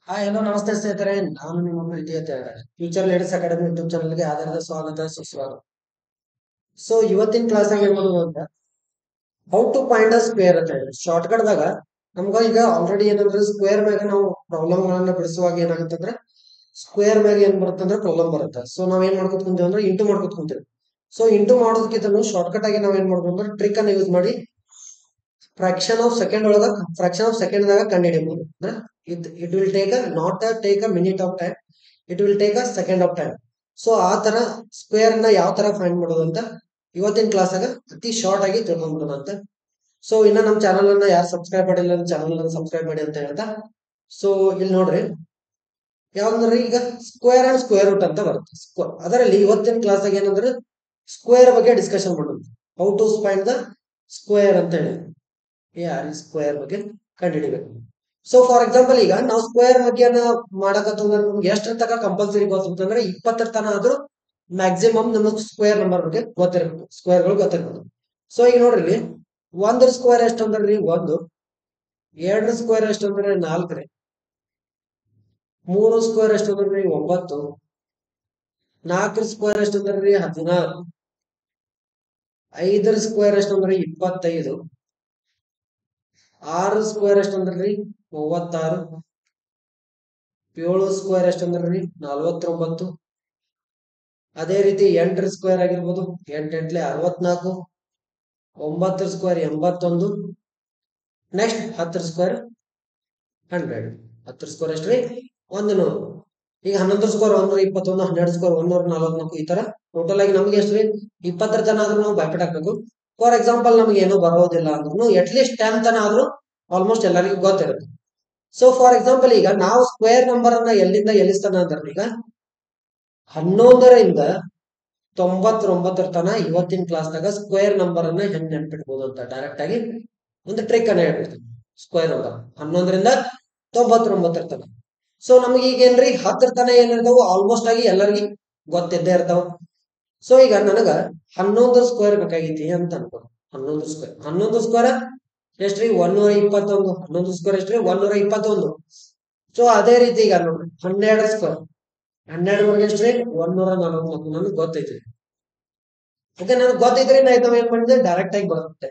Hi hello ನಮಸ್ತೆ ಸ್ನೇಹಿತರೆ, ನಾನು ನಿಮ್ಮ ಪ್ರೀತಿಯ ಫ್ಯೂಚರ್ ಲೀಡರ್ಸ್ ಅಕಾಡೆಮಿ ಯೂಟ್ಯೂಬ್ ಚಾನಲ್ಗೆ ಆಧಾರದ ಸ್ವಾಗತ ಸುಸ್ವಾಗತ. ಸೊ ಇವತ್ತಿನ ಕ್ಲಾಸ್ ಆಗಿ ಏನ್ ಮಾಡೋದು ಅಂತ how to find a square ಅಂತ ಹೇಳಿ ಶಾರ್ಟ್ ಕಟ್ ದಾಗ ನಮ್ಗ ಈಗ ಆಲ್ರೆಡಿ ಏನಂದ್ರೆ ಸ್ಕ್ವೇರ್ ಮ್ಯಾಗ ನಾವು ಪ್ರಾಬ್ಲಮ್ ಗಳನ್ನ ಬಿಡಿಸುವಾಗ ಏನಾಗುತ್ತಂದ್ರೆ ಸ್ಕ್ವೇರ್ ಮ್ಯಾಗ ಏನ್ ಬರುತ್ತಂದ್ರೆ ಪ್ರಾಬ್ಲಮ್ ಬರುತ್ತೆ. ಸೊ ನಾವ್ ಏನ್ ಮಾಡ್ಕೊತ ಕುಂತೀವಿ ಅಂದ್ರೆ ಇಂಟು ಮಾಡ್ಕೊತ ಕುಂತೀವಿ. ಸೊ ಇಂಟು ಮಾಡೋದಕ್ಕಿಂತ ಶಾರ್ಟ್ ಕಟ್ ಆಗಿ ನಾವ್ ಏನ್ ಮಾಡ್ಬೋದು ಅಂದ್ರೆ ಟ್ರಿಕ್ ಅನ್ನ ಯೂಸ್ ಮಾಡಿ ಫ್ರಾಕ್ಷನ್ ಆಫ್ ಸೆಕೆಂಡ್ ದಾಗ ಕಂಡು ಹಿಡಿಯಬಹುದು. ಅಂದ್ರೆ it will take not take a minute of time, it will take a second half time. So ಆ ತರ ಸ್ಕ್ವೇರ್ ನ ಯಾವ ತರ ಫೈಂಡ್ ಮಾಡೋದು ಅಂತ ಇವತ್ತಿನ ಕ್ಲಾಸ್ ಆಗ ಅತಿ ಶಾರ್ಟ್ ಆಗಿ ತಿಳ್ಕೊಂಡ್ಬಿಡೋಣ ಅಂತ. ಸೊ ಇನ್ನ ನಮ್ಮ ಚಾನಲ್ ಅನ್ನ ಯಾರು ಸಬ್ಸ್ಕ್ರೈಬ್ ಮಾಡಿಲ್ಲ ಚಾನಲ್ ಅನ್ನ ಸಬ್ಸ್ಕ್ರೈಬ್ ಮಾಡಿ ಅಂತ ಹೇಳ್ತಾ, ಸೊ ಇಲ್ಲಿ ನೋಡ್ರಿ ಯಾವ್ದಂದ್ರೆ ಈಗ ಸ್ಕ್ವೇರ್ ಅಂಡ್ ಸ್ಕ್ವೇರ್ ರೂಟ್ ಅಂತ ಬರುತ್ತೆ. ಅದರಲ್ಲಿ ಇವತ್ತಿನ ಕ್ಲಾಸ್ ಆಗ ಏನಂದ್ರೆ ಸ್ಕ್ವೇರ್ ಬಗ್ಗೆ ಡಿಸ್ಕಷನ್ ಮಾಡೋದು, how to find the square ಅಂತ ಹೇಳಿ ಸ್ಕ್ವೇರ್ ಬಗ್ಗೆ ಕಂಡುಹಿಡಿಬೇಕು. ಸೊ ಫಾರ್ ಎಕ್ಸಾಂಪಲ್ ಈಗ ನಾವು ಸ್ಕ್ವೇರ್ ಬಗ್ಗೆ ಮಾಡಕತ್ತಂದ್ರೆ ನಮ್ಗೆ ಎಷ್ಟರ ತನಕ ಕಂಪಲ್ಸರಿ ಗೊತ್ತಿರ್ತಂದ್ರೆ 20 ತನ ಆದ್ರೂ ಮ್ಯಾಕ್ಸಿಮಮ್ ನಮಗ್ ಸ್ಕ್ವೇರ್ ನಂಬರ್ ಬಗ್ಗೆ ಗೊತ್ತಿರಬೇಕು, ಸ್ಕ್ವೇರ್ ಗಳು ಗೊತ್ತಿರ್ಬೇಕು. ಸೊ ಈಗ ನೋಡ್ರಿ ಇಲ್ಲಿ ಒಂದ್ರ ಸ್ಕ್ವೇರ್ ಎಷ್ಟು ಅಂದ್ರಿ ಒಂದು, ಎರಡರ ಸ್ಕ್ವೇರ್ ಎಷ್ಟು ಅಂದ್ರೆ 4 ರೀ, ಮೂರು ಸ್ಕ್ವೇರ್ ಎಷ್ಟು ಅಂದ್ರಿ 9, ನಾಲ್ಕರ ಸ್ಕ್ವೇರ್ ಎಷ್ಟು ಅಂದ್ರಿ 16, ಐದರ ಸ್ಕ್ವೇರ್ ಎಷ್ಟು ಅಂದ್ರಿ 25, ಆರು ಸ್ಕ್ವೇರ್ ಎಷ್ಟು ಅಂದ್ರಿ 36, ಏಳು ಸ್ಕ್ವೇರ್ ಎಷ್ಟು ಅಂದ್ರಿ 49, ಅದೇ ರೀತಿ 8ರ ಸ್ಕ್ವೇರ್ ಆಗಿರ್ಬೋದು 8 ಎಂಟ್ಲೆ 64, 9ರ ಸ್ಕ್ವೇರ್ 81, ನೆಕ್ಸ್ಟ್ 10ರ ಸ್ಕ್ವೇರ್ 100. 10ರ ಸ್ಕ್ವೇರ್ ಎಷ್ಟ್ರಿ 100. ಈಗ 11ರ ಸ್ಕ್ವೇರ್ 121, 12ರ ಸ್ಕ್ವೇರ್ 144, ಈ ತರ ಟೋಟಲ್ ಆಗಿ ನಮ್ಗೆ ಎಷ್ಟ್ರಿ 20ರ ತನ ಆದ್ರೂ ನಾವು ಭಯಪಟ್ಟು ಹಾಕ್ಬೇಕು. ಫಾರ್ ಎಕ್ಸಾಂಪಲ್ ನಮ್ಗೆ ಏನೋ ಬರೋದಿಲ್ಲ ಅಂದ್ರೂ ಅಟ್ಲೀಸ್ಟ್ 10 ತನ ಆದ್ರೂ ಆಲ್ಮೋಸ್ಟ್ ಎಲ್ಲರಿಗೂ ಗೊತ್ತಿರುತ್ತೆ. ಸೊ ಫಾರ್ ಎಕ್ಸಾಂಪಲ್ ಈಗ ನಾವು ಸ್ಕ್ವೇರ್ ನಂಬರ್ ಅನ್ನ ಎಲ್ಲಿಂದ ಎಲ್ಲಿಸ್ತಾನ ಅಂದ್ರೆ ಈಗ 11ರಿಂದ 99ರ ತನ ಇವತ್ತಿನ ಕ್ಲಾಸ್ನಾಗ ಸ್ಕ್ವೇರ್ ನಂಬರ್ ಅನ್ನ ಹೆಂಗ್ ನೆನ್ಪಿಡ್ಬೋದು ಅಂತ ಡೈರೆಕ್ಟ್ ಆಗಿ ಒಂದು ಟ್ರಿಕ್ ಅನ್ನ ಹೇಳ್ಬಿಡ್ತೀನಿ. ಸ್ಕ್ವೇರ್ ನಂಬರ್ 11ರಿಂದ 99ರ ತನ. ಸೊ ನಮ್ಗೆ ಈಗ ಏನ್ರಿ 10ರ ತನ ಏನಿರ್ತಾವ ಆಲ್ಮೋಸ್ಟ್ ಆಗಿ ಎಲ್ಲರಿಗೂ ಗೊತ್ತಿದ್ದೇ ಇರ್ತಾವ. ಸೊ ಈಗ ನನಗ 11 ಸ್ಕ್ವೇರ್ ಬೇಕಾಗೈತಿ ಅಂತ ಅನ್ಕೋ. 11 ಸ್ಕ್ವೇರ್ ಎಷ್ಟ್ರಿ 121. 11 ಸ್ಕ್ವೇರ್ ಎಷ್ಟ್ರಿ 121. ಸೊ ಅದೇ ರೀತಿ ಈಗ ನೋಡ್ರಿ 12 ಸ್ಕ್ವೇರ್ 12 ಎಷ್ಟ್ರಿ 144 ನನಗೆ ಗೊತ್ತೈತಿ. ಓಕೆ, ನನಗೆ ಗೊತ್ತೈತ್ರಿ ನಾ ಏನ್ ಮಾಡಿದೆ ಡೈರೆಕ್ಟ್ ಆಗಿ ಬರುತ್ತೆ.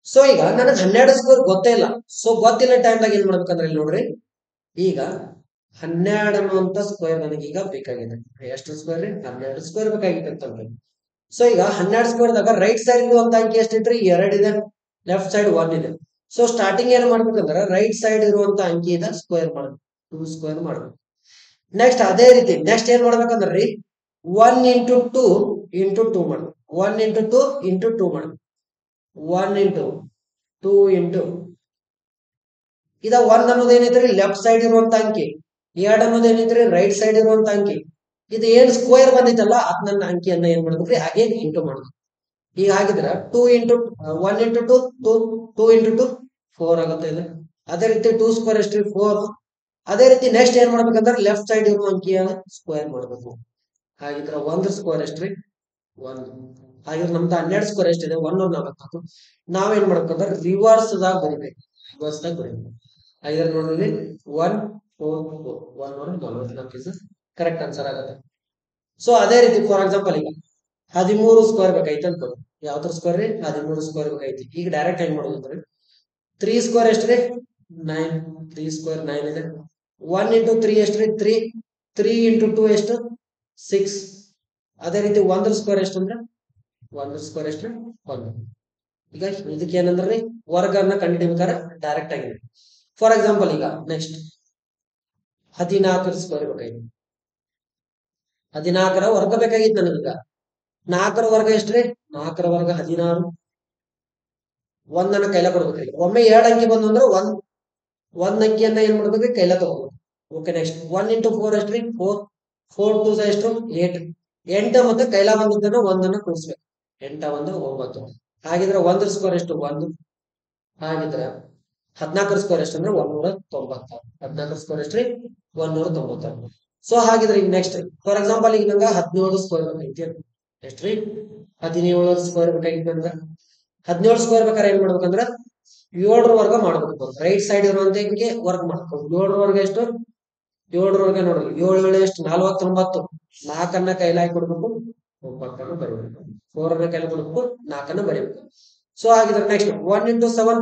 ಸೊ ಈಗ ನನಗೆ 12 ಸ್ಕ್ವೇರ್ ಗೊತ್ತೇ ಇಲ್ಲ. ಸೊ ಗೊತ್ತಿಲ್ಲ ಟೈಮ್ದಾಗ ಏನ್ ಮಾಡ್ಬೇಕಂದ್ರೆ ಇಲ್ಲಿ ನೋಡ್ರಿ ಈಗ 12 ಅನ್ನುವಂತ ಸ್ಕ್ವೇರ್ ನನಗೀಗ ಬೇಕಾಗಿದೆ. ಎಷ್ಟು ಸ್ಕ್ವೇರ್ ರೀ 12 ಸ್ಕ್ವೇರ್ ಬೇಕಾಗಿತ್ತು ಅಂತಂದ್ರೆ. ಸೊ ಈಗ 12 ಸ್ಕ್ವೇರ್ ದಾಗ ರೈಟ್ ಸೈಡ್ ಇರುವಂತ ಅಂಕಿ ಎಷ್ಟೈತ್ರಿ 2 ಇದೆ, ಲೆಫ್ಟ್ ಸೈಡ್ 1 ಇದೆ. ಸೊ ಸ್ಟಾರ್ಟಿಂಗ್ ಏನ್ ಮಾಡ್ಬೇಕಂದ್ರೆ ರೈಟ್ ಸೈಡ್ ಇರುವಂತ ಅಂಕಿ ಇದೆ ಸ್ಕ್ವೇರ್ ಮಾಡ್ಬೇಕು, 2 ಸ್ಕ್ವೇರ್ ಮಾಡ್ಬೇಕು. ನೆಕ್ಸ್ಟ್ ಅದೇ ರೀತಿ ನೆಕ್ಸ್ಟ್ ಏನ್ ಮಾಡ್ಬೇಕಂದ್ರಿ 1 ಇಂಟು 2 ಇಂಟು 2 ಮಾಡ್ಬೇಕು. 1 ಇಂಟು 2 ಇಂಟು 2 ಮಾಡ್ಬೇಕು. 1 ಇಂಟು 2 ಇಂಟು ಇದ 1 ಅನ್ನೋದು ಏನೈತ್ರಿ ಲೆಫ್ಟ್ ಸೈಡ್ ಇರುವಂತ ಅಂಕಿ, 2 ಅನ್ನೋದು ಏನೈತ್ರಿ ರೈಟ್ ಸೈಡ್ ಇರುವಂತ ಅಂಕಿ. ಇದು ಏನ್ ಸ್ಕ್ವೇರ್ ಬಂದಿತ್ತಲ್ಲ ಅದ್ ನನ್ನ ಅಂಕಿಯನ್ನ ಏನ್ ಮಾಡ್ಬೇಕ್ರಿ ಹಾಗೆ ಇಂಟು ಮಾಡ್ಬೇಕು. ಈಗ ಹಾಗಿದ್ರ 2 ಇಂಟು 1 ಇಂಟು 2 2 ಇಂಟು 2 4 ಆಗುತ್ತೆ ಇದು. ಅದೇ ರೀತಿ 2 ಸ್ಕ್ವೇರ್ ಎಷ್ಟ್ರಿ 4. ಅದೇ ರೀತಿ ನೆಕ್ಸ್ಟ್ ಏನ್ ಮಾಡ್ಬೇಕಂದ್ರೆ ಲೆಫ್ಟ್ ಸೈಡ್ ಇರುವ ಅಂಕಿಯನ್ನ ಸ್ಕ್ವೇರ್ ಮಾಡ್ಬೇಕು. ಹಾಗಿದ್ರ 1 ಸ್ಕ್ವೇರ್ ಎಷ್ಟ್ರಿ 1. ಹಾಗಿದ್ರೆ ನಮ್ದು 12 ಸ್ಕ್ವೇರ್ ಎಷ್ಟಿದೆ 144. ನಾವೇನ್ ಮಾಡ್ಬೇಕಂದ್ರೆ ರಿವರ್ಸ್ ದಾಗ ಬರಿಬೇಕು, ರಿವರ್ಸ್ ದಾಗ ಬರಿಬೇಕು. ಹಾಗಿದ್ರೆ ನೋಡ್ರಿ 1 4 4 144 ಇಸ್ ಕರೆಕ್ಟ್ ಆನ್ಸರ್ ಆಗುತ್ತೆ. ಸೊ ಅದೇ ರೀತಿ ಫಾರ್ ಎಕ್ಸಾಂಪಲ್ ಈಗ 13 ಸ್ಕ್ವೇರ್ ಬೇಕೈತೆ ಅನ್ಕೊಳ್ಳಿ. ಯಾವ್ದ್ರ ಸ್ಕ್ವೇರ್ ರೀ 13 ಸ್ಕ್ವೇರ್ ಬೇಕೈತಿ. ಈಗ ಡೈರೆಕ್ಟ್ ಹೆಂಗ್ ಮಾಡೋದು ಅಂದ್ರೆ 3 ಸ್ಕ್ವೇರ್ ಎಷ್ಟ್ರಿ 9, 3 ಸ್ಕ್ವೇರ್ 9 ಇದೆ. 1 ಇಂಟು 3 ಎಷ್ಟ್ರಿ 3, 3 ಇಂಟು 2 ಎಷ್ಟು 6. ಅದೇ ರೀತಿ 1 ಸ್ಕ್ವೇರ್ ಎಷ್ಟು ಅಂದ್ರೆ 1 ಸ್ಕ್ವೇರ್ ಎಷ್ಟ್ರಿ 1. ಈಗ ಇದಕ್ಕೆ ಏನಂದ್ರಿ ವರ್ಗನ್ನ ಕಂಡುಹಿಡಿಬೇಕಾದ್ರೆ ಡೈರೆಕ್ಟ್ ಆಗಿದೆ. ಫಾರ್ ಎಕ್ಸಾಂಪಲ್ ಈಗ ನೆಕ್ಸ್ಟ್ 14 ಸ್ಕ್ವೇರ್ ಬೇಕಾಗಿತ್ತು. 14ರ ವರ್ಗ ಬೇಕಾಗಿತ್ತು ನನಗೀಗ. 4ರ ವರ್ಗ ಎಷ್ಟ್ರಿ 4ರ ವರ್ಗ 16. ಒಂದನ್ನ ಕೈಲ ಕೊಡ್ಬೇಕ್ರಿ. ಒಮ್ಮೆ 2 ಅಂಕಿ ಬಂದು ಅಂದ್ರೆ ಒಂದ್ ಅಂಕಿಯನ್ನ ಏನ್ ಮಾಡ್ಬೇಕ್ರಿ ಕೈಲ ತಗೋಬೇಕು. ಓಕೆ, ನೆಕ್ಸ್ಟ್ 1 ಇಂಟು 4 ಎಷ್ಟ್ರಿ 4. 4 2 ಎಷ್ಟು 8. 8 ಮತ್ತೆ ಕೈಲ ಬಂದಿದ್ದನ್ನ ಒಂದನ್ನ ಕೂಡಿಸ್ಬೇಕು. 8 1 9. ಹಾಗಿದ್ರೆ 1 ಸ್ಕ್ವೇರ್ ಎಷ್ಟು 1. ಹಾಗಿದ್ರೆ 14ರ ಸ್ಕ್ವೇರ್ ಎಷ್ಟು ಅಂದ್ರೆ 196. 14ರ ಸ್ಕ್ವೇರ್ ಎಷ್ಟ್ರಿ 196. ಸೊ ಹಾಗಿದ್ರೆ ಈಗ ನೆಕ್ಸ್ಟ್ ಫಾರ್ ಎಕ್ಸಾಂಪಲ್ ಈಗ ನಂಗ 17 ಸ್ಕ್ವೇರ್ ಬೇಕಾಗಿತ್ತು. ಎಷ್ಟ್ರಿ 17 ಸ್ಕ್ವೇರ್ ಬೇಕಾಗಿತ್ತು ಅಂದ್ರೆ 17 ಸ್ಕ್ವೇರ್ ಬೇಕಾದ್ರೆ ಏನ್ ಮಾಡ್ಬೇಕಂದ್ರ 7ರ ವರ್ಗ ಮಾಡ್ಬೇಕು. ರೈಟ್ ಸೈಡ್ ಇರುವಂತ ವರ್ಗ ಮಾಡ್ಬೇಕು. 7ರ ವರ್ಗ ಎಷ್ಟು ಏಳರೊಳಗೆ ನೋಡ್ರಿ, ಏಳು ಎಷ್ಟು 49, 4 ಕೈಲಿ ಹಾಕಿ ಕೊಡ್ಬೇಕು, 9 ಬರೀಬೇಕು, 4 ಕೈಲಿ ಕೊಡ್ಬೇಕು, 4 ಬರೀಬೇಕು. ಸೊ ಹಾಗಿದ್ರೆ ನೆಕ್ಸ್ಟ್ 1 ಇಂಟು 7,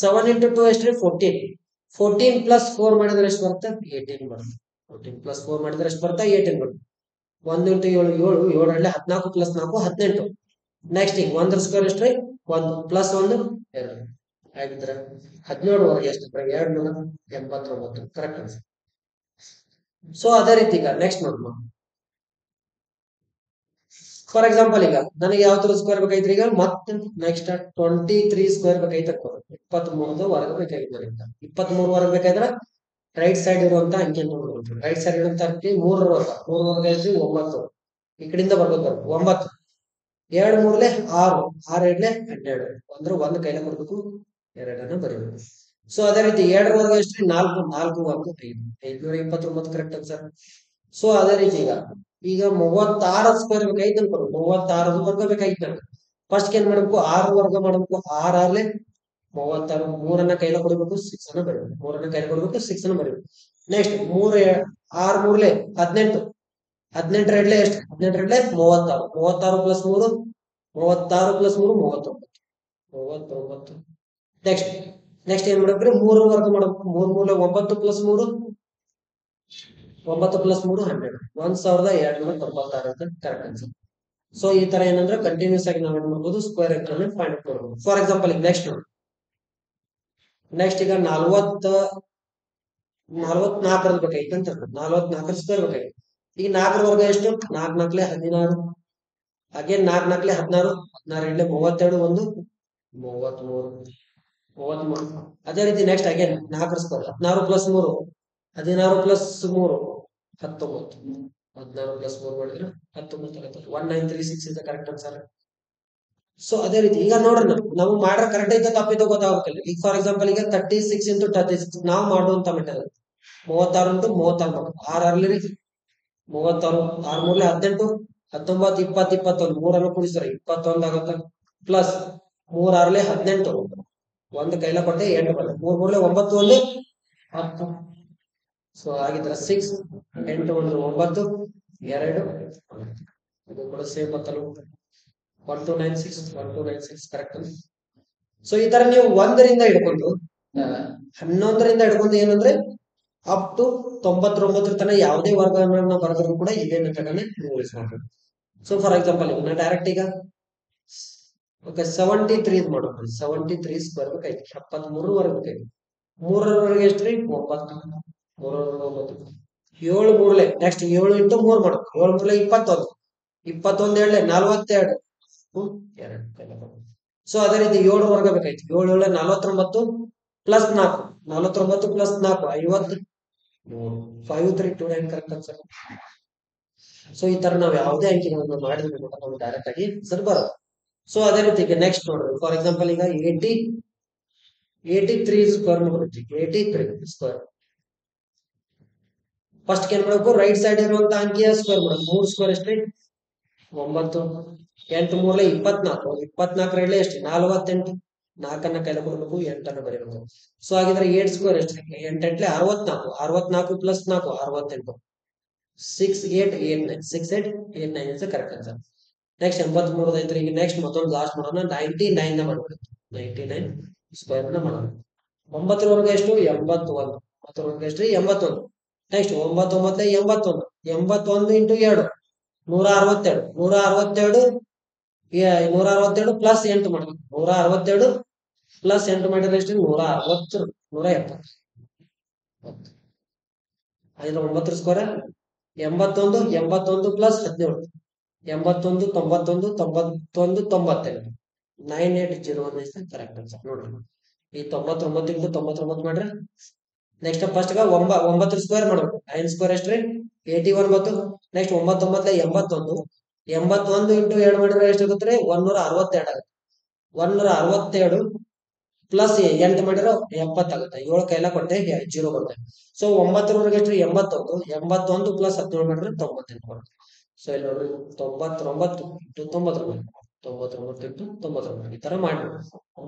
7 ಇಂಟು 2 ಎಷ್ಟ್ರಿ 14, 14 ಪ್ಲಸ್ 4 ಮಾಡಿದ್ರೆ ಎಷ್ಟು ಬರುತ್ತೆ 18 ಬರುತ್ತೆ. 14 ಪ್ಲಸ್ 4 ಮಾಡಿದ್ರೆ ಎಷ್ಟು ಬರುತ್ತೆ 18 ಬರುತ್ತೆ. 1 ಇಂಟು 7 7, 7ರಲ್ಲಿ 14 ಪ್ಲಸ್ 4 18. ನೆಕ್ಸ್ಟ್ ಈಗ 1 ಸ್ಕ್ವೇರ್ ಎಷ್ಟ್ರಿ 1 ಪ್ಲಸ್ 1 2 ಆಗಿದ್ರೆ 17 ಎಷ್ಟು 289 ಕರೆಕ್ಟ್ ಆನ್ಸರ್. ಸೊ ಅದೇ ರೀತಿ ಈಗ ನೆಕ್ಸ್ಟ್ ನೋಡ್ಬೋದು. ಫಾರ್ ಎಕ್ಸಾಂಪಲ್ ಈಗ ನನಗೆ ಯಾವ ತರ ಸ್ಕ್ವೇರ್ ಬೇಕಾಯ್ತು ಈಗ ಮತ್ತೆ ನೆಕ್ಸ್ಟ್ 23 ಸ್ಕ್ವೇರ್ ಬೇಕಾಯ್ತು. 23 ವರ್ಗ ಬೇಕಾಗಿತ್ತು ನನಗೆ. 23 ವರ್ಗ ಬೇಕಾದ್ರೆ ರೈಟ್ ಸೈಡ್ ಇರುವಂತ ಅಂಕಿ ನೋಡ್ಬೇಕು. ರೈಟ್ ಸೈಡ್ ಇರುವಂತ ಅಂಕಿ 3 ವರ್ಗ, 3 ವರ್ಗ ಎಷ್ಟು 9. ಈ ಕಡೆಯಿಂದ ಬರ್ಬೇಕು 9, 2 ಮೂರ್ಲೆ 6, 6 ಎರಡ್ಲೆ 12 ಅಂದ್ರೆ 1 ಕೈಲ ಕೊಡ್ಬೇಕು, 2 ಬರೀಬೇಕು. ಸೊ ಅದೇ ರೀತಿ 2 ವರ್ಗ ಎಷ್ಟು 4, 4 ವರ್ಗ 5, 529 ಕರೆಕ್ಟ್ ಆನ್ಸರ್. ಸೊ ಅದೇ ರೀತಿ ಈಗ 36 ಸ್ಕ್ವೇರ್ ಬೇಕಾಯ್ತು ಅನ್ಕೊಳ್ಳಿ, 36 ವರ್ಗ ಬೇಕಾಯ್ತು ನನಗೆ. ಫಸ್ಟ್ ಏನ್ ಮಾಡ್ಬೇಕು 6 ವರ್ಗ ಮಾಡ್ಬೇಕು, 6 6ಲೆ 36, 3 ಕೈಲ ಕೊಡ್ಬೇಕು, 6 ಬರೀಬೇಕು, 3 ಕೈಲ ಕೊಡ್ಬೇಕು, 6 ಬರೀಬೇಕು. ನೆಕ್ಸ್ಟ್ 3 6 ಮೂರ್ಲೆ 18, 18 ಎರಡ್ಲೆ ಎಷ್ಟು 18 ಎರಡ್ಲೆ 36, 36 ಪ್ಲಸ್ 3 36 ಪ್ಲಸ್ 3 39. ನೆಕ್ಸ್ಟ್ ನೆಕ್ಸ್ಟ್ ಏನ್ ಮಾಡ್ಬೇಕ್ರಿ 3 ವರ್ಗ ಮಾಡ್ಬೇಕು, 3 ಮೂರ್ಲೆ 9 ಪ್ಲಸ್ 3 9 ಪ್ಲಸ್ 3 12, 1296 ಅಂತ ಕರೆಕ್ಟ್ ಆನ್ಸರ್. ಸೊ ಈ ತರ ಏನಂದ್ರೆ ಕಂಟಿನ್ಯೂಸ್ ಆಗಿ ನಾವು ಏನ್ ಮಾಡ್ಬೋದು ಸ್ಕ್ವೇರ್ ಫೈಂಡ್ ಔಟ್ ಮಾಡ್ಬೋದು. ಫಾರ್ ಎಕ್ಸಾಂಪಲ್ ಈಗ ನೆಕ್ಸ್ಟ್ ನೋಡಿ, ನೆಕ್ಸ್ಟ್ ಈಗ 44 ಬೇಕಾಯ್ತು ಅಂತ 44 ಸ್ಕ್ವೇರ್ ಬೇಕಾಯ್ತು. ಈಗ 4 ವರ್ಗ ಎಷ್ಟು 4 4ಲೆ 16, ಅಗೇನ್ 4 4ಲೆ 16, 16 ಎರಡ್ಲೆ 32, 1 33, 33. ಅದೇ ರೀತಿ next again 4 square 16 plus 3 16 plus 3 19, 16 plus 3 ಮಾಡಿದ್ರೆ 19 ಆಗುತ್ತೆ. 1936 is the correct answer. So ಅದೇ ರೀತಿ ಈಗ ನೋಡ್ರಿ ನಾವು ಮಾಡ್ರೆ ಕರೆಕ್ಟ್ ಐತೆ ತಪ್ಪಿದ್ದು ಗೊತ್ತಾಗಬೇಕಲ್ಲ. ಈಗ ಫಾರ್ ಎಕ್ಸಾಂಪಲ್ ಈಗ 36 ಇಂಟು 36 ನಾವು ಮಾಡುವಂತ ಮೆಟಲ್ 36 ಇಂಟು 36 ಮಾಡೋದು 6 6ಲಿ 36, 6 ಮೂರ್ಲೆ 18, 19 20 21 3 ಕೂಡಿಸ್ತಾರೆ 21 ಆಗುತ್ತೆ. ಪ್ಲಸ್ 3 6ಲೆ 18, 1 ಕೈಲ ಕೊಟ್ಟೆ 8 ಬರುತ್ತೆ, 3 ಮೂರ್ಲೆ 9 1 10. ಸೊ ಆಗಿದ್ರೆ 6 8 1 9 2 ಇದು ಕೂಡ ಸೇಮ್ ಬತ್ತಲ್ಲ 1296 1296 ಕರೆಕ್ಟ್. ಸೊ ಈ ತರ ನೀವು 1ರಿಂದ ಹಿಡ್ಕೊಂಡು 11ರಿಂದ ಹಿಡ್ಕೊಂಡು ಏನಂದ್ರೆ ಅಪ್ ಟು 99 ತನಕ ಯಾವುದೇ ವರ್ಗವನ್ನು ಬರೆದ್ರು ಕೂಡ ಇದೇ ಮೆಥಡ್ ಅನ್ನ ಯೂಸ್ ಮಾಡಬೇಕು. ಸೊ ಫಾರ್ ಎಕ್ಸಾಂಪಲ್ ಈಗ ಡೈರೆಕ್ಟ್ ಈಗ ಓಕೆ 73 ಮಾಡೋದು 73 ಸ್ಕ್ವೇರ್ ಬೇಕಾಯ್ತು 73 ವರ್ಗ ಬೇಕಾಯ್ತು. 3ರವರೆಗೆ ಎಷ್ಟ್ರಿ 9, 3 7 ಮೂರ್ಲೆ ನೆಕ್ಸ್ಟ್ 7 ಇಂಟು 3 ಮಾಡೋದು 7 ಮೂರ್ಲೆ 21, 21 ಎರಡ್ಲೆ 42, 2. ಸೊ ಅದೇ ರೀತಿ 7 ವರ್ಗ ಬೇಕಾಯ್ತು 7 7 49 plus 4 49 plus 4 50, 5 3 2 9 correct answer. So ಈ ತರ ನಾವು ಯಾವುದೇ ಅಂಕಿಗಳನ್ನು ಮಾಡಿದ್ರೆ ಕೂಡ ನಾವು ಡೈರೆಕ್ಟ್ ಆಗಿ ಸರ್ ಬರೋದು. ಸೊ ಅದೇ ರೀತಿ ನೆಕ್ಸ್ಟ್ ನೋಡ್ರಿ ಫಾರ್ ಎಕ್ಸಾಂಪಲ್ ಈಗ 83 ಸ್ಕ್ವೇರ್ ಮಾಡ್ತೀವಿ 83 ಸ್ಕ್ವೇರ್. ಫಸ್ಟ್ ಏನ್ ಮಾಡಬೇಕು ರೈಟ್ ಸೈಡ್ ಇರುವಂತ ಅಂಕಿಯ ಸ್ಕ್ವೇರ್ ಮಾಡೋದು 3 ಸ್ಕ್ವೇರ್ ಎಷ್ಟ್ರಿ 9, 8 ಮೂರ್ಲೆ 24, 24 ಎರಡ್ಲೆ ಎಷ್ಟು 48, 4 ಕೈಲ ಕೊಡ್ಬೇಕು 8 ಬರೀಬೇಕು. ಸೊ ಹಾಗಿದ್ರೆ 8 ಸ್ಕ್ವೇರ್ ಎಷ್ಟು 8 8ಲೆ 64, 64 plus 4 68, 6 8 8 9, 6 8 8 9 is correct answer. Next 83 ಐತ್ರಿ. ಈಗ ನೆಕ್ಸ್ಟ್ ಮತ್ತೊಂದು ಲಾಸ್ಟ್ ಮಾಡೋಣ 99 ಮಾಡ್ಬೇಕು 99 ಸ್ಕ್ವೇರ್ ಮಾಡೋಣ. 9ರವರೆಗೆ ಎಷ್ಟು 81, 9ರವರೆಗೆ ಎಷ್ಟು 81. ನೆಕ್ಸ್ಟ್ 9 9 81, 81 ಇಂಟು 2 162, 162 162 ಪ್ಲಸ್ 8 ಮಾಡ್ಬೇಕು 162 ಪ್ಲಸ್ 8 ಮಾಡಿದ್ರೆ ಎಷ್ಟು 160, 170. 9 square 81, 81 plus 17 81 91 91 95, 9801 is correct answer. ನೋಡ್ರಿ ಈ 99 ಇಂಟು 99 ಮಾಡ್ರೆ ನೆಕ್ಸ್ಟ್ ಫಸ್ಟ್ 9 ಸ್ಕ್ವೇರ್ ಮಾಡ್ಬೇಕು 9 ಸ್ಕ್ವೇರ್ ಎಷ್ಟ್ರಿ 81 ಬಂತು. ನೆಕ್ಸ್ಟ್ 9 9ಲೆ 81, 81 ಇಂಟು 2 ಮಾಡಿದ್ರೆ ಎಷ್ಟಾಗುತ್ತೆ 162 ಆಗುತ್ತೆ. 162 ಪ್ಲಸ್ 8 ಮಾಡಿದ್ರೆ 70 ಆಗುತ್ತೆ. 7 ಕೈಲ ಕೊಟ್ಟೆ 0 ಬರುತ್ತೆ. ಸೊ 9ರವರೆಗೆ ಎಷ್ಟು 81, 81 ಪ್ಲಸ್ 17 ಮಾಡಿದ್ರೆ 98 ಬರುತ್ತೆ. ಸೊ ಇಲ್ಲಿ ನೋಡ್ರಿ 99 ಇಂಟು 99 99 ಇಂಟು 99 ಈ ತರ ಮಾಡ್ಬೇಕು.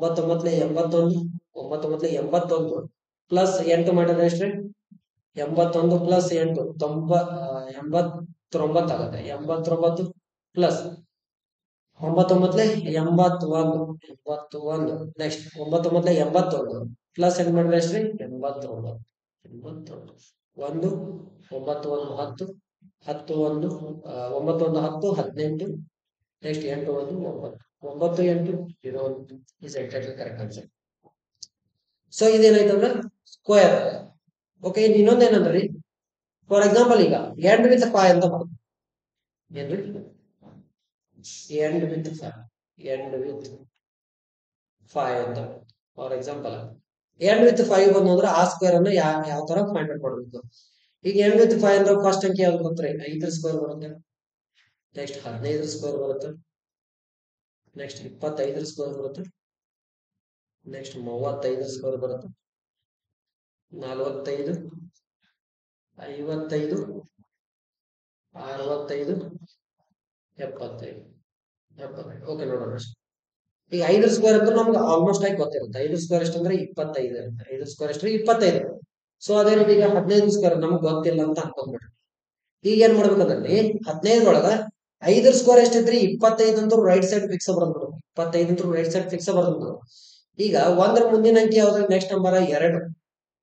9 9ಲೆ 81, 9 9ಲೆ 81 ಪ್ಲಸ್ 8 ಮಾಡಿದ್ರೆ ಎಷ್ಟ್ರಿ 81 ಪ್ಲಸ್ 8 89 ಆಗುತ್ತೆ. 89 ಪ್ಲಸ್ 9 ನೆಕ್ಸ್ಟ್ 9 ಪ್ಲಸ್ ಏನ್ ಮಾಡಿದ್ರೆ ಎಷ್ಟ್ರಿ 89 1 9 1 10 10 1 9 1 10 18 next 8 1 9 9 8 0 is exactly correct answer. So ಇದೇನಾಯ್ತಂದ್ರೆ ಸ್ಕ್ವೇರ್. ಓಕೆ, ಇನ್ನೊಂದೇನಂದ್ರಿ ಫಾರ್ ಎಕ್ಸಾಂಪಲ್ ಈಗ ಎಂಡ್ ವಿತ್ 5 ಅಂತ ಬರುತ್ತೆ. ಏನ್ರಿ ಎಂಡ್ ವಿತ್ 5 ಅಂತ ಫಾರ್ ಎಕ್ಸಾಂಪಲ್ ಎಂಡ್ ವಿತ್ 5 ಬಂದ್ರೆ ಆ ಸ್ಕ್ವೇರ್ ಅನ್ನ ಯಾವ ತರ ಫೈಂಡ್ ಔಟ್ ಮಾಡಬೇಕು. ಈಗ ಎಂಡ್ ವಿತ್ 5 ಅಂದ್ರೆ ಫಸ್ಟ್ ಅಂಕಿ ಯಾವ್ದು ಬರ್ತಾರೆ? 5 ಸ್ಕ್ವೇರ್ ಬರುತ್ತೆ. ನೆಕ್ಸ್ಟ್ 15 ಸ್ಕ್ವೇರ್ ಬರುತ್ತೆ. ನೆಕ್ಸ್ಟ್ 25 ಸ್ಕ್ವೇರ್ ಬರುತ್ತೆ. ನೆಕ್ಸ್ಟ್ 35 ಸ್ಕ್ವೇರ್ ಬರುತ್ತೆ. 45 55 65 75 ಓಕೆ, ನೋಡೋಣ. ಈಗ 5 ಸ್ಕ್ವೇರ್ ಅಂದ್ರೆ ನಮ್ಗೆ ಆಲ್ಮೋಸ್ಟ್ ಆಗಿ ಗೊತ್ತಿರುತ್ತೆ. 5 ಸ್ಕ್ವೇರ್ ಎಷ್ಟು ಅಂದ್ರೆ 25 ಇರುತ್ತೆ. 5 ಸ್ಕ್ವೇರ್ ಎಷ್ಟು 25. ಸೊ ಅದೇ ರೀತಿ ಈಗ 15 ಸ್ಕ್ವೇರ್ ನಮ್ಗೆ ಗೊತ್ತಿಲ್ಲ ಅಂತ ಅನ್ಕೊಂಡ್ಬಿಡ್ರಿ. ಈಗ ಏನ್ ಮಾಡ್ಬೇಕಂದ್ರೆ 15 ಒಳಗ 5 ಸ್ಕ್ವೇರ್ ಎಷ್ಟಿದ್ರಿ 25 ಅಂತ ರೈಟ್ ಸೈಡ್ ಫಿಕ್ಸ್ ಬರ್ದ್ಬಿಡು. 25 ಅಂತ ರೈಟ್ ಸೈಡ್ ಫಿಕ್ಸ್ ಬರ್ದ್ಬಿಡು. ಈಗ 1ರ ಮುಂದಿನ ಅಂಕಿ ಯಾವ್ದು? Next number 2.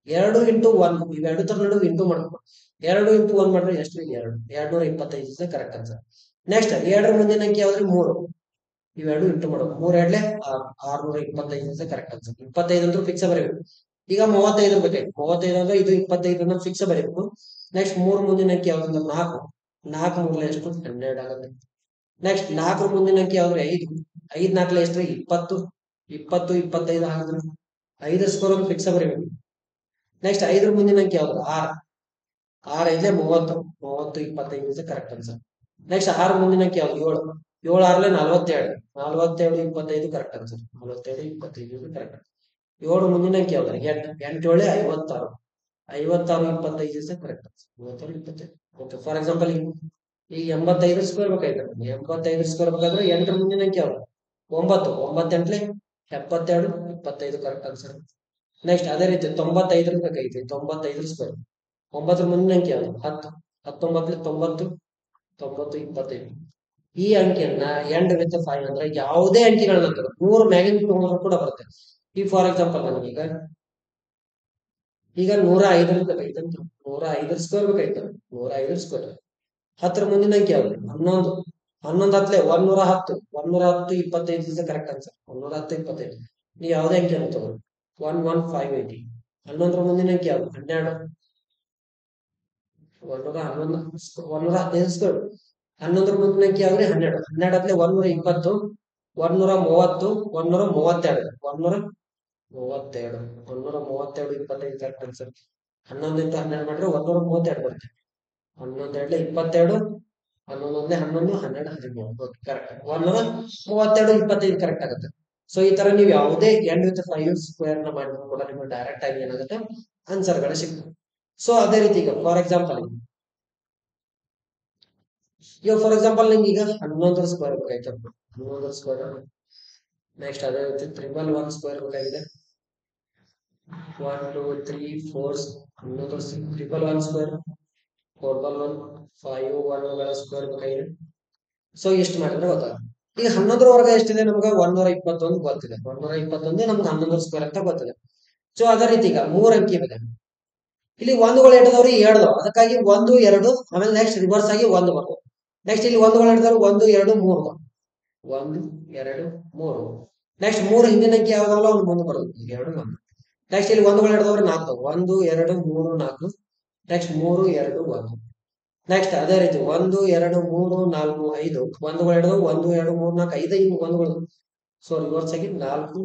2 ಇಂಟು 1 ಇವೆರಡು ತರ ನಡುವೆ ಇಂಟು ಮಾಡ್ಬೇಕು. 2 ಇಂಟು 1 ಮಾಡಿದ್ರೆ ಎಷ್ಟು? 2 225 ಕರೆಕ್ಟ್ ಆನ್ಸರ್. ನೆಕ್ಸ್ಟ್ 2ರ ಮುಂದಿನ ಅಂಕಿ ಯಾವ್ದ್ರಿ? 3. ಇವೆರಡು ಇಂಟು ಮಾಡೋದು. 3 2 625 ಕರೆಕ್ಟ್ ಆನ್ಸರ್. 25 ಅಂತೂ ಫಿಕ್ಸ್ ಬರೀಬೇಕು. ಈಗ 35 ಬೇಕಾಯ್ತು. 35 ಅಂದ್ರೆ ಇದು 25 ಅಂದ್ರೆ ಫಿಕ್ಸ್ ಬರೀಬೇಕು. ನೆಕ್ಸ್ಟ್ 3 ಮುಂದಿನ ಅಂಕಿ ಯಾವ್ದು? 4. 4 3 ಎಷ್ಟು? 12 ಆಗುತ್ತೆ. ನೆಕ್ಸ್ಟ್ 4ರ ಮುಂದಿನ ಅಂಕಿ ಯಾವ್ದು? 5. 5 4 ಎಷ್ಟು? 20. 20 25 ಆಗಿದ್ರೆ 5 ಸ್ಕೋರ್ ಒಂದು ಫಿಕ್ಸ್ ಬರೀಬೇಕು. ನೆಕ್ಸ್ಟ್ 5ರ ಮುಂದಿನ ಅಂಕಿ ಯಾವ್ದು? 6. 6 ಐದ್ರೆ 30. 30 25 ಕರೆಕ್ಟ್ ಆನ್ಸರ್. ನೆಕ್ಸ್ಟ್ 6 ಮುಂದಿನ ಅಂಕಿ ಯಾವ್ದು? 7. 7 6 42. 42 25 ಕರೆಕ್ಟ್ ಆನ್ಸರ್. 42 25 ಕರೆಕ್ಟ್. 7 ಮುಂದಿನ ಅಂಕಿ ಯಾವ್ದು? 8. 8 7 56. 56 25 correct answer. 56 25. Okay, for example ಈಗ 85 ಸ್ಕ್ವೇರ್ ಬೇಕಾಯ್ತು. 85 ಸ್ಕ್ವೇರ್ ಬೇಕಾದ್ರೆ 8ರ ಮುಂದಿನ ಅಂಕಿ ಯಾವ್ದು? 9. 9 8 72 25 ಕರೆಕ್ಟ್ ಆನ್ಸರ್. ನೆಕ್ಸ್ಟ್ ಅದೇ ರೀತಿ 95 ಬೇಕೈತಿ. 95 ಸ್ಕ್ವೇರ್ 9ರ ಮುಂದಿನ ಅಂಕಿ ಯಾವ್ದು? 10. 19 90 90 25. ಈ ಅಂಕಿಯನ್ನ ಎಂಡ್ ವಿತ್ 5 ಅಂದ್ರೆ ಯಾವುದೇ ಅಂಕಿಗಳನ್ನ 100 ಮ್ಯಾಗಿನ ತಗೊಂಡ್ರು ಕೂಡ ಬರುತ್ತೆ. ಈ ಫಾರ್ ಎಕ್ಸಾಂಪಲ್ ನನಗೀಗ 105 ಬೇಕೈತಂತ. 105 ಸ್ಕ್ವೇರ್ ಬೇಕೈತೆ. 105 ಸ್ಕ್ವೇರ್ 10ರ ಮುಂದಿನ ಅಂಕಿ ಯಾವ್ದು? 11. 11 ಹತ್ಲೆ 110. 110 25 ಕರೆಕ್ಟ್ ಆನ್ಸರ್. 110 25. ನೀವು ಯಾವುದೇ ಅಂಕಿ ಅನ್ನು ತಗೊಳ್ಳಿ. 11580. 11ರ ಮುಂದಿನ ಅಂಕಿ ಯಾವ್ದು? 12. 111 115 ಸ್ಕ್ವೇರ್ 11ರ ಮುಂದಿನ ಅಂಕಿ ಯಾವ್ದು? 12. 12 ಹತ್ಲೆ 120. 130 132. 132 132 25 ಕರೆಕ್ಟ್ ಆನ್ಸರ್. 11 ಇಂಟು 12 ಮಾಡಿದ್ರೆ 132 ಬರುತ್ತೆ. 11 2 22. 11 1 11 12 13 ಕರೆಕ್ಟ್. 132 25 ಕರೆಕ್ಟ್ ಆಗುತ್ತೆ. ಸೊ ಈ ತರ ನೀವು ಯಾವುದೇ ಎಂಡ್ ವಿತ್ 5 ಸ್ಕ್ವೇರ್ ನ ಮಾಡಿದ್ರು ಕೂಡ ನಿಮಗೆ ಡೈರೆಕ್ಟ್ ಆಗಿ ಏನಾಗುತ್ತೆ ಆನ್ಸರ್ ಗಳು ಸಿಗ್ತವೆ. ಸೊ ಅದೇ ರೀತಿ ಈಗ ಫಾರ್ ಎಕ್ಸಾಂಪಲ್ ನಿಮ್ಗೆ ಈಗ 11 ಸ್ಕ್ವೇರ್ ಬೇಕಾಯ್ತು. 11 ಸ್ಕ್ವೇರ್ ನೆಕ್ಸ್ಟ್ ಅದೇ ರೀತಿ 111 ಸ್ಕ್ವೇರ್ ಬೇಕಾಗಿದೆ. 1 2 3 4 11 111 ಸ್ಕ್ವೇರ್ 411 5 1ಗಳ ಸ್ಕ್ವೇರ್ ಬೇಕಾಗಿದೆ. ಸೊ ಎಷ್ಟು ಮಾಡಿದ್ರೆ ಗೊತ್ತಾಗುತ್ತೆ. ಈಗ 11ರ ವರ್ಗ ಎಷ್ಟಿದೆ ನಮ್ಗೆ? 121 ಗೊತ್ತಿದೆ. 121 ನಮ್ಗೆ 11 ಸ್ಕ್ವೇರ್ ಅಂತ ಗೊತ್ತಿದೆ. ಸೊ ಅದೇ ರೀತಿ ಈಗ 3 ಅಂಕಿ ಇದೆ. ಇಲ್ಲಿ 1ಗಳು ಎಟ್ಟದವ್ರಿ 2. ಅದಕ್ಕಾಗಿ 1 2 ಆಮೇಲೆ ನೆಕ್ಸ್ಟ್ ರಿವರ್ಸ್ ಆಗಿ 1 ಬರ್ಬೋದು. ನೆಕ್ಸ್ಟ್ ಇಲ್ಲಿ 1ಗಳು ಎಟ್ಟದವ್ರು 1 2 3. 1 2 3. ನೆಕ್ಸ್ಟ್ 3 ಹಿಂದಿನ ಅಂಕಿ ಯಾವ್ದಾವಲ್ಲ ಅವ್ನು ಮುಂದೆ ಬರೋದು. 2 1. ನೆಕ್ಸ್ಟ್ ಇಲ್ಲಿ 1ಗಳು ಎಟ್ಟದವ್ರು 4. 1 2 3 4. ನೆಕ್ಸ್ಟ್ 3 2 1. ನೆಕ್ಸ್ಟ್ ಅದೇ ರೀತಿ 1 2 3 4 5. 1ಗಳು ಎಟ್ಟದವು 1 2 3 4 5 ಇನ್ನು 1ಗಳು. ಸೊ ರಿವರ್ಸ್ ಆಗಿ 4 3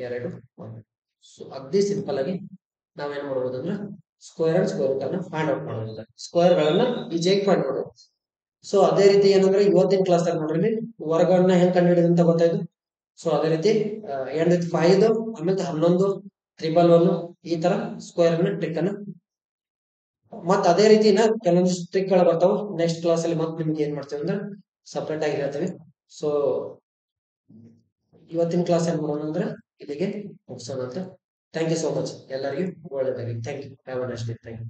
2 1. ಸೊ ಅಗ್ದಿ ಸಿಂಪಲ್ ಆಗಿ ನಾವೇನ್ ಮಾಡ್ಬೋದು ಅಂದ್ರೆ ಸ್ಕ್ವೇರ್ ಅಂಡ್ ಸ್ಕ್ವೇರ್ ರೂಟ್ ಅನ್ನ ಫೈಂಡ್ ಔಟ್ ಮಾಡೋದಿಲ್ಲ. ಸ್ಕ್ವೇರ್ ಗಳನ್ನ ಈಜಿಯಾಗಿ ಫೈಂಡ್ ಮಾಡೋದು. ಸೊ ಅದೇ ರೀತಿ ಏನಂದ್ರೆ ಇವತ್ತಿನ ಕ್ಲಾಸ್ ಅಲ್ಲಿ ನೋಡ್ರಿ ವರ್ಗಗಳನ್ನ ಹೆಂಗ್ ಕಂಡುಹಿಡಿಯೋದು ಅಂತ ಗೊತ್ತಾಯ್ತು. ಸೊ ಅದೇ ರೀತಿ ಎಂಡ್ ವಿತ್ 5 ಆಮೇಲೆ 11 111 ಈ ತರ ಸ್ಕ್ವೇರ್ ಅನ್ನ ಟ್ರಿಕ್ ಅನ್ನ ಮತ್ತ ಅದೇ ರೀತಿನ ಕೆಲವೊಂದಿಷ್ಟು ಟ್ರಿಕ್ ಗಳು ಬರ್ತಾವ. ನೆಕ್ಸ್ಟ್ ಕ್ಲಾಸ್ ಅಲ್ಲಿ ಮತ್ತೆ ನಿಮ್ಗೆ ಏನ್ ಮಾಡ್ತೇವೆ ಅಂದ್ರೆ ಸಪರೇಟ್ ಆಗಿ ಹೇಳ್ತೇವೆ. ಸೊ ಇವತ್ತಿನ ಕ್ಲಾಸ್ ಏನ್ ಮಾಡೋಣ ಅಂದ್ರೆ ಇಲ್ಲಿಗೆ ಮುಗಿಸೋಣ ಅಂತ. Thank you so much. ಎಲ್ಲರಿಗೂ ಒಳ್ಳೆಯದಾಗಿ. Thank you. Have a nice day. Thank you.